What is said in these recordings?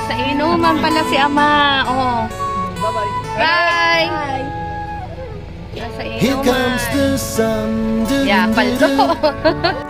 Nasa inuman pala si Ama. Oh. Bye-bye. Bye! Nasa Here comes inuman. the sun. Yeah, paldo.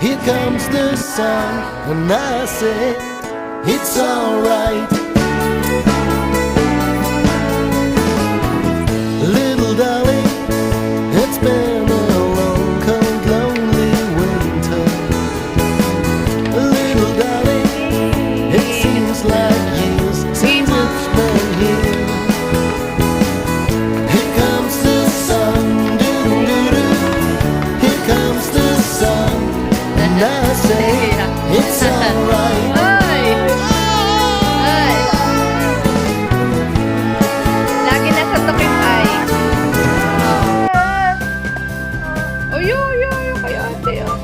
Here comes the sun. When I say it's alright. Little darling, it's been a long, cold, lonely winter. Little darling, it seems like years since it's been here. Here comes the sun, doo-doo-doo. Here comes the sun, and I say it's alright. Ay! Ay! Lagi nasa takip ay. Oh, yo, kayo ate, oh.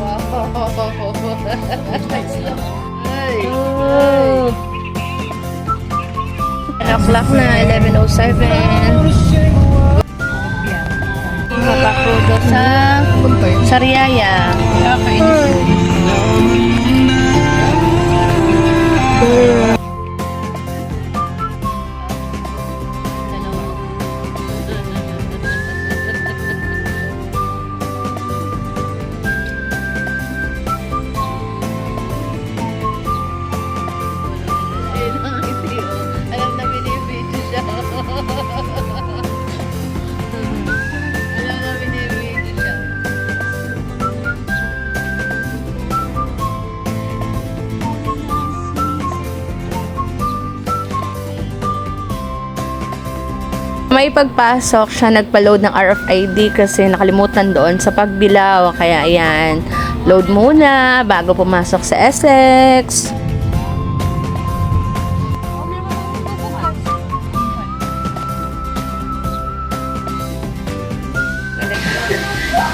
Wow. Ay. Oh. 10 o'clock na, 11:07. Makakudo sa Riyaya. Alam na binibidyo siya. Alam na binibidyo siya. May pagpasok siya, nagpa-load ng RFID kasi nakalimutan doon sa pagbilaw. Kaya ayan, load muna bago pumasok sa Essex.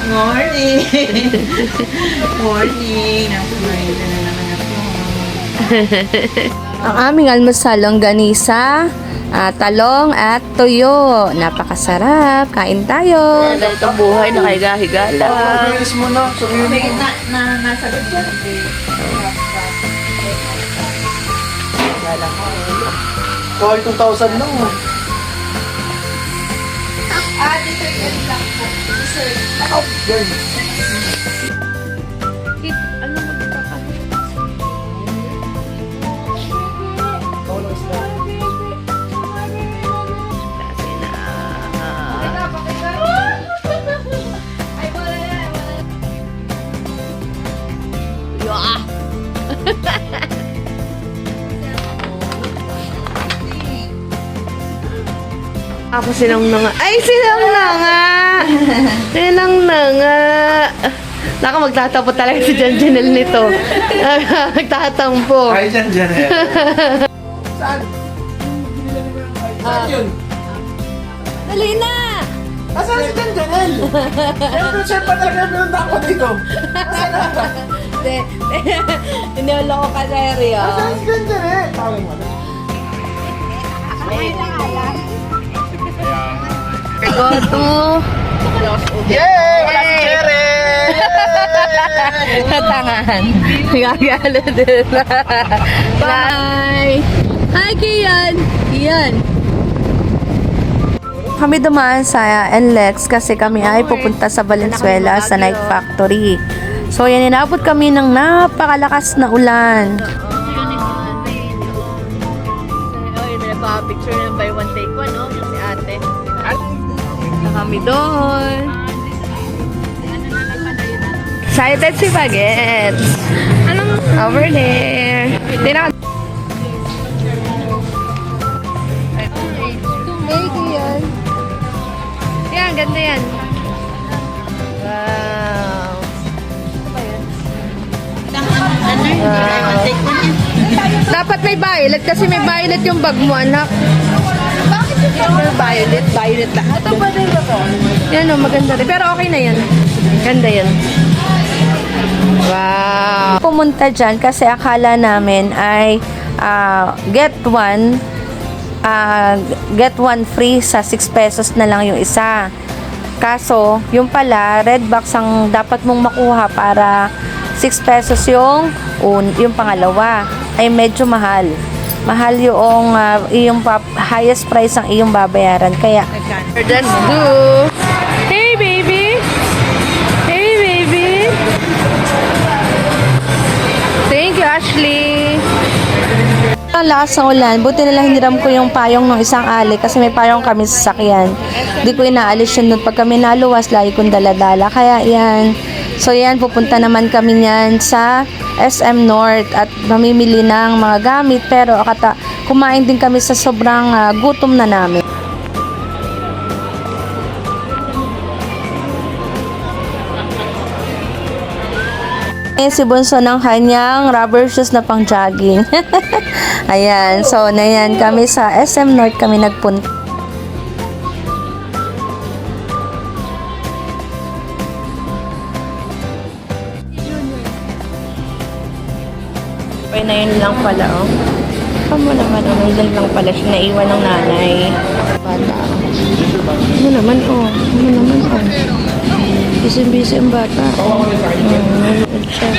Morning! Morning! Nakumain na naman ako. Ang aming almusal, longganisa, talong at tuyo. Napakasarap. Kain tayo. Itong buhay na higa-higa lang. Bilis mo na, sabihin mo. Nasagot ko. Kahit 2,000 lang. Ano magkakasya? Kasi na. Yeah. Ako silang na nga. Ay, silang na nga! Silang na nga! Naka magtatampo talaga si Jan Janel nito. Magtatampo. Ay, dyan eh. Saan? Saan yun? Dali na! Asan si Jan Janel? Siyempre, siya pa talaga pinunta ako dito. Asan na? Tinolo ko ka, seryo. Asan si Jan Janel? Tawag mo na. Go to... Yay! Wala si Cherry! Katangan. Gagalo din. Bye! Hi, Kian! Kian! Kami dumaan sa NLEX kasi kami ay pupunta sa Valenzuela sa Night Factory. So, yan, inabot kami ng napakalakas na ulan. Picture ng buy one take one, no? Si ate. Na kami doon. Excited si Bagets. Anong over there? Tinaka... Tumake yan. Yan, ganda yan. Wow. Dapat may violet kasi may violet yung bag mo, anak. Bakit yung violet? Violet lahat. Ito pa rin ba to? Yan o, maganda rin. Pero okay na yan. Ganda yan. Wow. Pumunta dyan kasi akala namin ay get one free sa 6 pesos na lang yung isa. Kaso, yung pala, red box ang dapat mong makuha para 6 pesos yung pangalawa. ay medyo mahal. Mahal yung highest price ang iyong babayaran. Kaya, Let's do. Hey, baby. Hey, baby. Thank you, Ashley. ang lakas ng ulan, buti na lang hiniram ko yung payong ng isang ali kasi may payong kami sa sakyan. Di ko inaalis yun doon. Pag kami naluwas, lagi kong daladala. Kaya yan. So yan, pupunta naman kami yan sa SM North at mamimili ng mga gamit. Pero kumain din kami sa sobrang gutom na namin. Si Bunso ng kanyang rubber shoes na pang jogging. Ayan, so na yan kami sa SM North kami nagpunta. Okay na yun lang pala, oh. Kamo naman, oh. Nandun lang pala siya naiwan ng nanay. Bata. Ano naman, oh. Ano naman, oh. Busy-busy ang bata. Nanonood siya.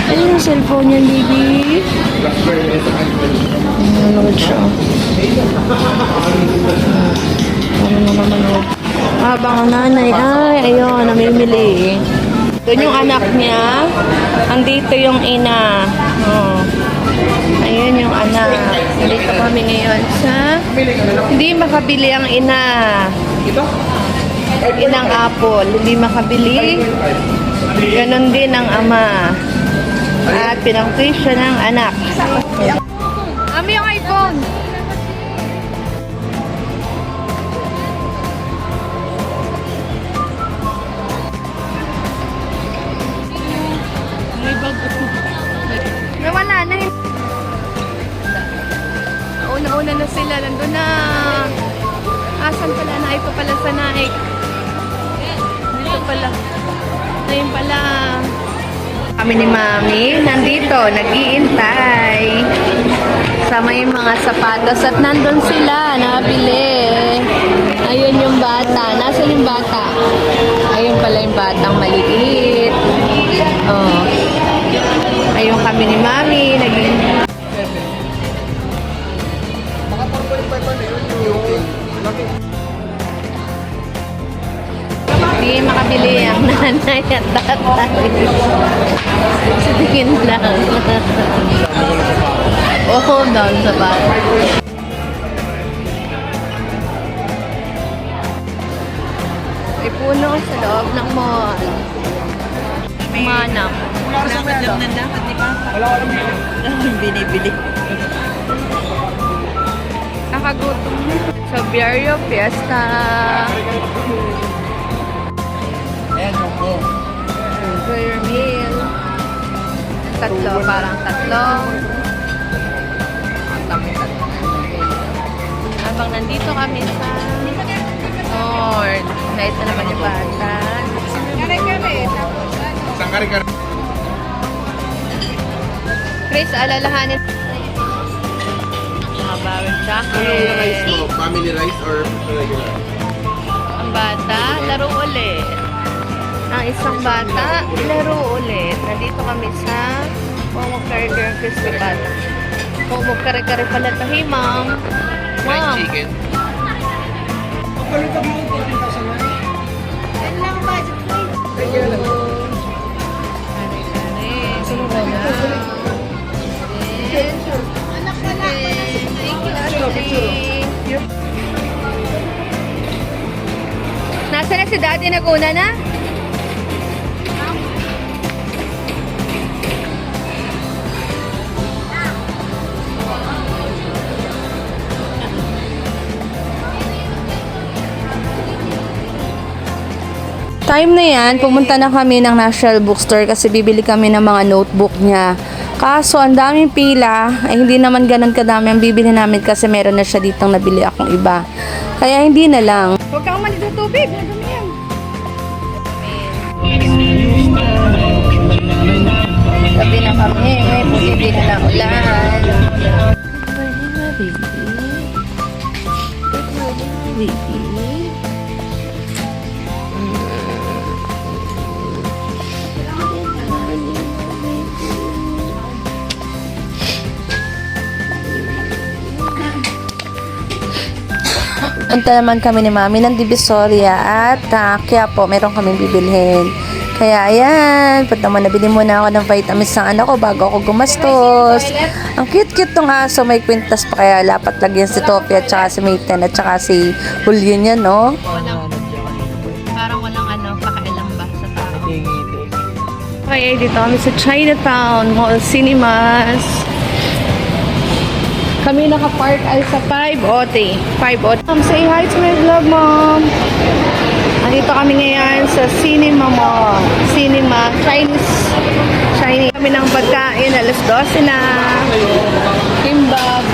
Ano yung cellphone niyan, baby? Nanonood siya. Ano na manonood? Habang ang nanay, ayun, namimili. Doon yung anak niya. Andito yung ina. Oh. Ayun yung anak. Dito kami ngayon sa... Hindi makabili ang ina. Inang apple. Hindi makabili. Ganon din ang ama. At pinang-tuition ng anak. Ami yung iPhone. Nawala na yun. Nauna-una na sila. Nandun na. Asan pala na? Ito pala sa naik. Dito pala. Ayun pala. Kami ni Mami nandito. Nag-iintay. Sa may mga sapatos. At nandun sila. Nabili. Ayun yung bata. Nasaan yung bata? Ayun pala yung batang maliit. Oh. Ayun kami ni Mami. Hindi makabili ang nanay at tatay. Sa tingin lang. Down sa bata. May puno sa loob ng mall. Manang. Binibili. Nakagutom. Sa Biario Fiesta. Enjoy your meal. Tatlo, parang tatlo. Habang nandito kami sa North. Na ito naman yung bata. Chris, alalahanin. Mga bawang jacket. Family rice or regular? Ang bata, laro ulit. Ang isang bata, laro ulit. Nandito kami sa Momo Kare-Kare Festival. Momo Kare-Kare pala ito, hey ma'am. Ma'am. Chicken. Nasa na si Daddy? Naguna na? Time na yan, pumunta na kami ng National Bookstore kasi bibili kami ng mga notebook niya. Kaso, ang daming pila, ay hindi naman ganun kadami ang bibili namin kasi meron na siya ditong nabili akong iba. Kaya hindi na lang. Huwag kang umalis ng tubig. Nadumi yan. Gabi na kami, posible na ng ulan. Punta naman kami ni Mami ng Divisoria at kaya po meron kaming bibilhin. Kaya ayan, punta mo, nabili muna ako ng vitamins ng anak ko bago ako gumastos. Ang cute-cute tong aso, may kwintas pa kaya lapat lagyan si Topi at saka si Mayten at saka si Julio niya, no? Parang walang pakialam ba sa tao. Okay, dito kami sa Chinatown Mall Cinemas. Kami naka-park ay sa 5OT. 5OT. Say hi to my vlog, Mom. Andito kami ngayon sa Cinema Mall. Cinema, Chinese. Kami ng pagkain, alas 12 na. Kimbab.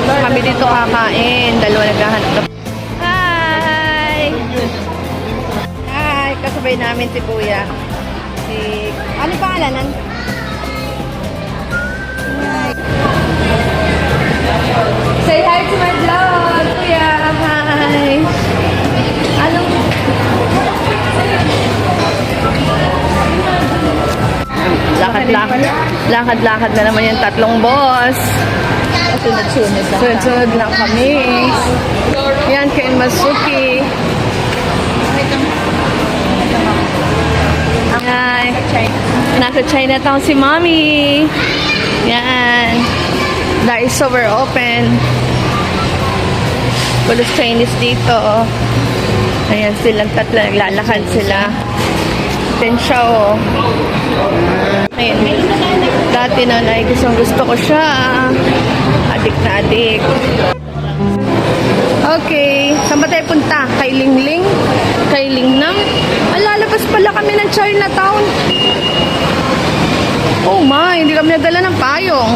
Kami dito kakain. Dalawa naghahanap. Hi! Hi! Kasabay namin si Kuya. Ano pangalanan? Say hi to my vlog, Kuya. Hi. Anong? Lakad-lakad na naman yung tatlong boss. Sunod-sunod lang kami. Yan kay Masuki. Hi. Nasa Chinatown si Mommy. Yan. Daiso were open. Pulos Chinese dito. Ayan silang tatlo. Naglalakad sila. Then siya, oh. Ayan. Dati noon ay gusto ko siya. Adik na adik. Okay. Saan ba tayo punta? Kay Lingling? Kay Lingnam? Lalabas pala kami ng Chinatown. Oh my, hindi kami nadala ng payong.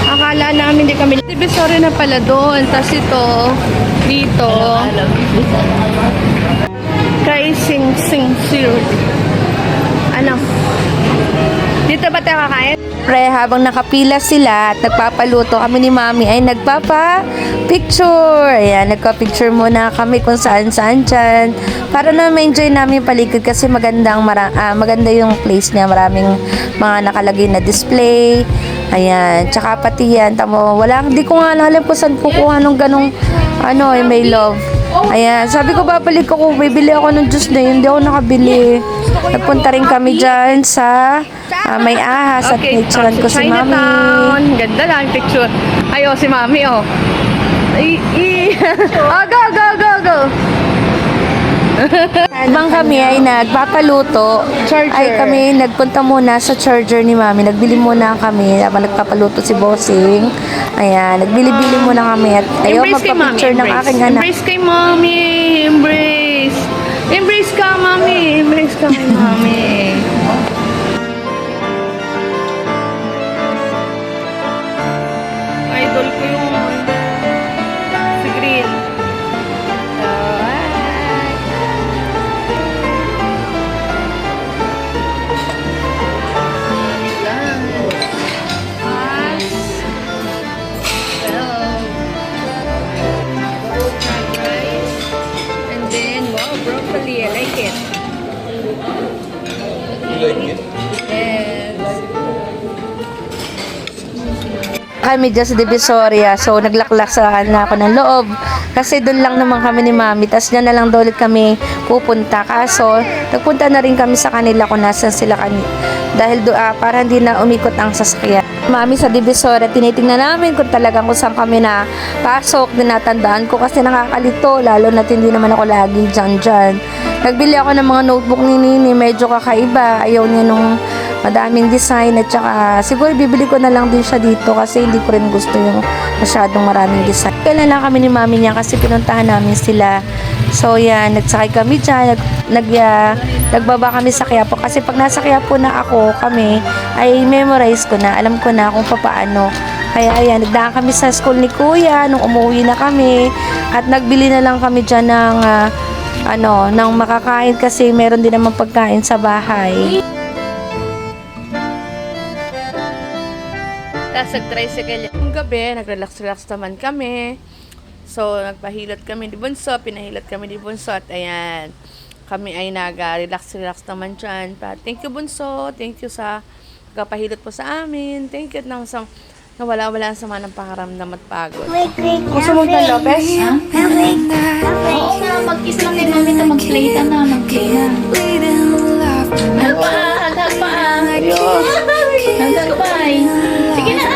Akala namin hindi kami. Divisoria na pala doon. Tapos ito, dito. Kay Sing Sir. Ano? Dito ba tayo kakain? Pre, habang nakapila sila at nagpapaluto kami ni Mami ay nagpapa-picture. Ayan, nagpa-picture muna kami kung saan-saan dyan. Para na ma-enjoy namin yung paligid kasi maganda yung place niya. Maraming mga nakalagay na display. Ayan, tsaka pati yan. Tamo, hindi ko nga alam kung saan kukuha nung ganong may love. Ayan, sabi ko babalik ako, bibili ako ng juice na yun. Hindi ako nakabili. Nagpunta rin kami dyan sa may ahas at picturean ko si Mami. Ganda lang picture. Ayo si Mami, oh. Go. Habang kami ay nagpapaluto, ay kami nagpunta muna sa charger ni Mami. Nagbili muna kami habang nagpapaluto si Bossing. Ayan, nagbili-bili muna kami at ayaw magpa-picture ng aking anak. Embrace kay Mami. Embrace. Embrace ka, Mami. Embrace ka kay Mami. Idol ko yung si Green. Broccoli, I like it. You like it? Yes. Kami dyan sa Divisoria, so naglaklasan na ako ng loob kasi doon lang naman kami ni Mami, tas dyan na lang daw ulit kami pupunta. Kaso nagpunta na rin kami sa kanila kung nasan sila dahil para hindi na umikot ang sasakyan. Mami sa Divisoria, tinitingnan namin kung talagang kung saan kami na pasok. Dinatandaan ko kasi nakakalito, lalo na hindi naman ako lagi dyan. Nagbili ako ng mga notebook ni Nini, medyo kakaiba. Ayaw niya nung madaming design at saka siguro bibili ko na lang din siya dito kasi hindi ko rin gusto yung masyadong maraming design. Kailan lang kami ni Mami niya kasi pinuntahan namin sila. So yan, nagsakay kami dyan, nagbaba kami sa Quiapo kasi pag nasa Quiapo na kami ay memorize ko na, alam ko na kung paano. Kaya ayan, nagdaan kami sa school ni Kuya nung umuwi na kami at nagbili na lang kami dyan ng ng makakain kasi meron din naman pagkain sa bahay. Tapos nag-tricycle. Yung gabi, nag-relax-relax naman kami. So, nagpahilot kami ni Bunso, pinahilot kami ni Bunso at ayan, kami ay nag-relax-relax naman dyan. Thank you Bunso, thank you sa pagpahilot po sa amin. Thank you ng Nawala-wala ang sama ng pakaramdam at pagod. Gusto mo ba, Lopez? Oo nga, mag-kiss lang kay mami na mag-play ka na, mag-play na. Hal pa, hal pa. Hal ka ba? Sige na.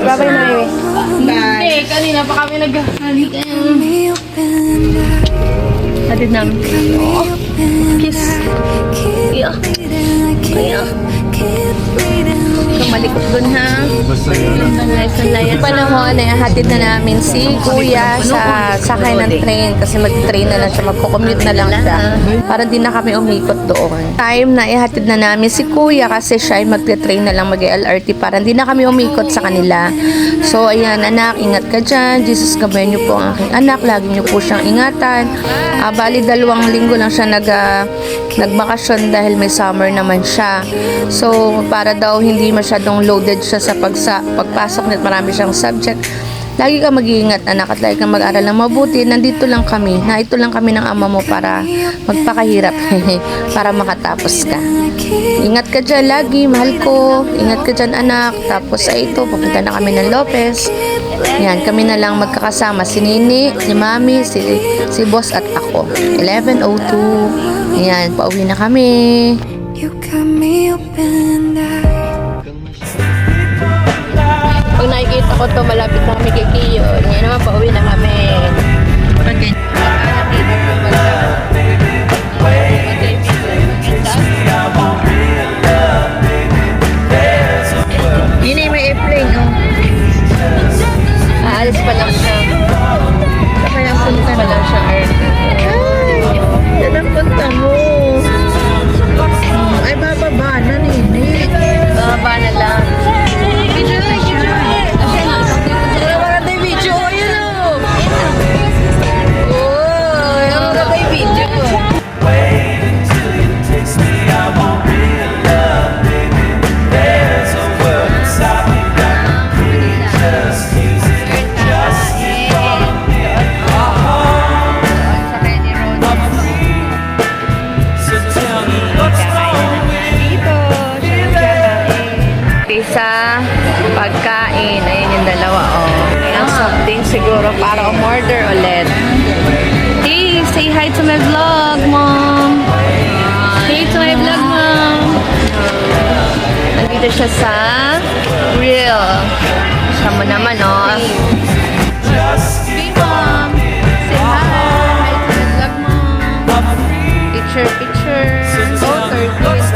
Bye-bye na, baby. Hindi, kanina pa kami nag-hali kayo. Hatid namin. Kiss. Kaya. Kaya. Malikot dun, ha? Yung panahon ay hatid na namin si Kuya sa sakay ng train kasi mag-train na lang siya, magko-commute na lang siya para di na kami umikot doon. Time na ihatid na namin si Kuya kasi siya ay mag-train na lang mag-LRT para hindi na kami umikot sa kanila. So ayan anak, ingat ka dyan. Jesus, gabayan niyo po ang aking anak. Lagi niyo po siyang ingatan. Bali 2 linggo lang siya nagbakasyon dahil may summer naman siya. So para daw hindi masyadong loaded siya sa pagpasok nit marami siyang subject. Lagi ka mag-iingat anak at lagi kang mag-aral ng mabuti. Nandito lang kami, ito lang kami ng ama mo para magpakahirap para makatapos ka. Ingat ka dyan lagi, mahal ko. Ingat ka dyan anak. Tapos ay ito, pupunta na kami ng Lopez. Yan, kami na lang magkakasama. Si Nini, ni Mami, si Boss at ako. 11:02. Yan, pauwi na kami. Pag nakikita ko to, malapit na kami kay Kiyo. Ngayon naman, pauwi na kami. Okay. Yun ay may airplane, oh. Aalis pa lang siya. Kaya punta pa lang siya, airplane. Ay, yan ang punta mo. Ay, bababa na, Nini. Bababa na lang. Video na siya. Wala maganda yung video. Ayun, oh. Oh, wala maganda yung video. Sa pagkain, ayun yung dalawa, oh. Ayan, something siguro para umorder ulit. Hey, say hi to my vlog, Mom. Hey to my vlog, Mom. Nandito siya sa grill. Sama naman, oh. Hey, Mom. Say hi. Hi to my vlog, Mom. Picture. Oh, 30.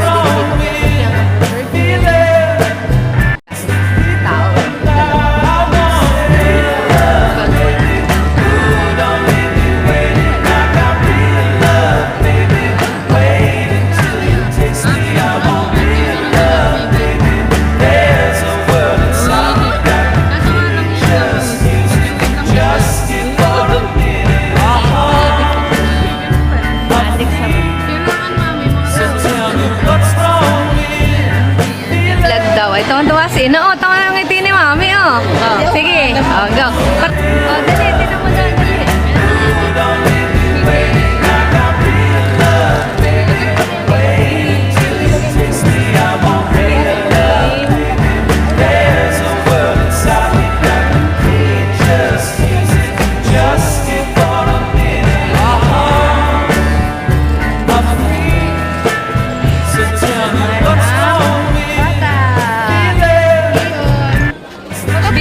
Tuwan-tuwa si Ino. Oh, tawa ng ngiti ni Mami, oh. Sige. Oh, go. Oh, dali. Tinan mo dali.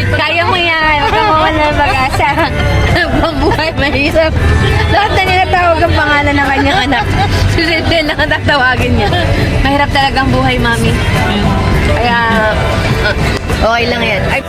Kaya mo yan. Huwag ka mawala ng pag-asa. Pambuhay mahirap. Lahat na nila tawag ang pangalan ng kanyang anak. Susunod din lang ang tatawagin niya. Mahirap talaga ang buhay, Mami. Kaya, okay lang yan. Ay,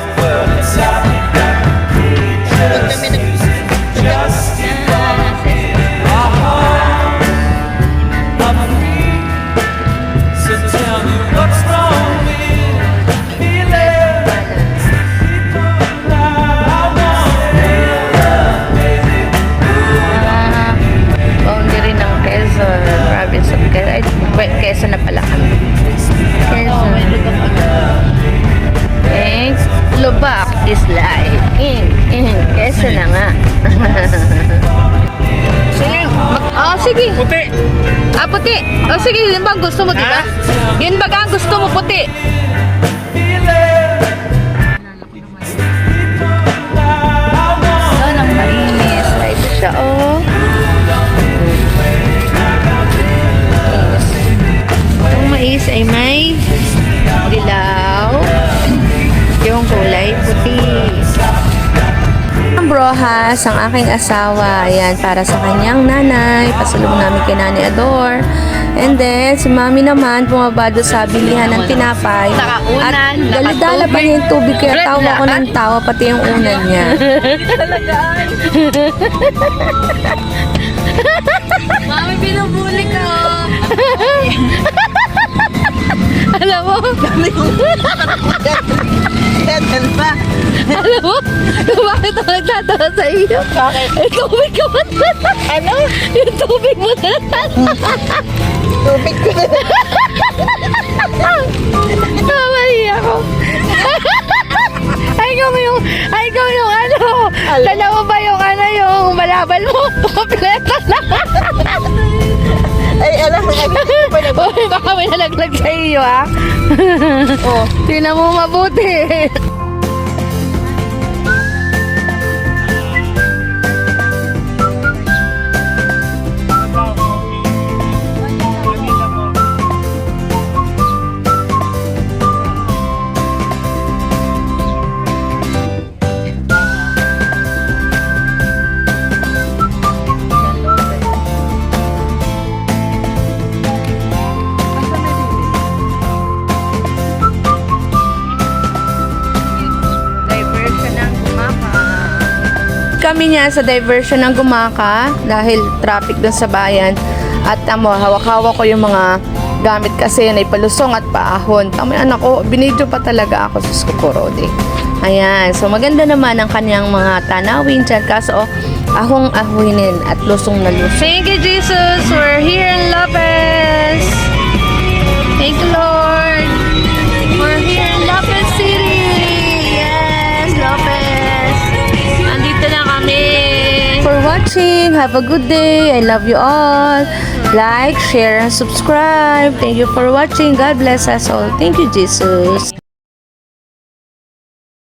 boundary ng Quezon, province of Quezon na pala kami. Quezon. Thanks. Lubak is life. Quezon na nga. Sige. Sige. Puti. Puti. Sige. Yun ba ang gusto mo, di ba? Yun ba ang gusto mo, puti? Yun ang mainis. Ito siya, oh. Itong mais ay may dilaw. Yung kulay puti. Ang brohas, ang aking asawa, ayan, para sa kanyang nanay. Pasalubong namin kay Nanay Ador. And then, si Mami naman, bumaba doon sa bilihan ng tinapay. At dala-dala pa niya yung tubig, kaya tawa ko ng tawa, pati yung unan niya. Mami, binubuli ka. Alam mo? Alam mo? Bakit ako nagtatawa sa iyo? Bakit? Yung tubig ko ba? Ano? Yung tubig mo na. Tubig ko na. Namali ako. Ay, ikaw yung ano? Dalawa ba yung ano, yung malabal mo? Kompleto na. Ay, alam mo, Uy, baka may nalaglag sa iyo, ha? oh. Tingnan mo mabuti. Kami niya sa diversion ng Gumaka dahil traffic dun sa bayan. At hawak-hawak ko yung mga gamit kasi na ipalusong at paahon. Tama yung anak ko, binidyo pa talaga ako sa Skukurode. Ayan, so maganda naman ang kanyang mga tanawin dyan. Kaso ahong-ahwinin at lusong na lusong. Thank you, Jesus! We're here in Lopez! Thank you, Lord! We're here in Lopez City! Yes, Lopez! Andito na kami! For watching, have a good day! I love you all! Like, share, and subscribe! Thank you for watching! God bless us all! Thank you, Jesus!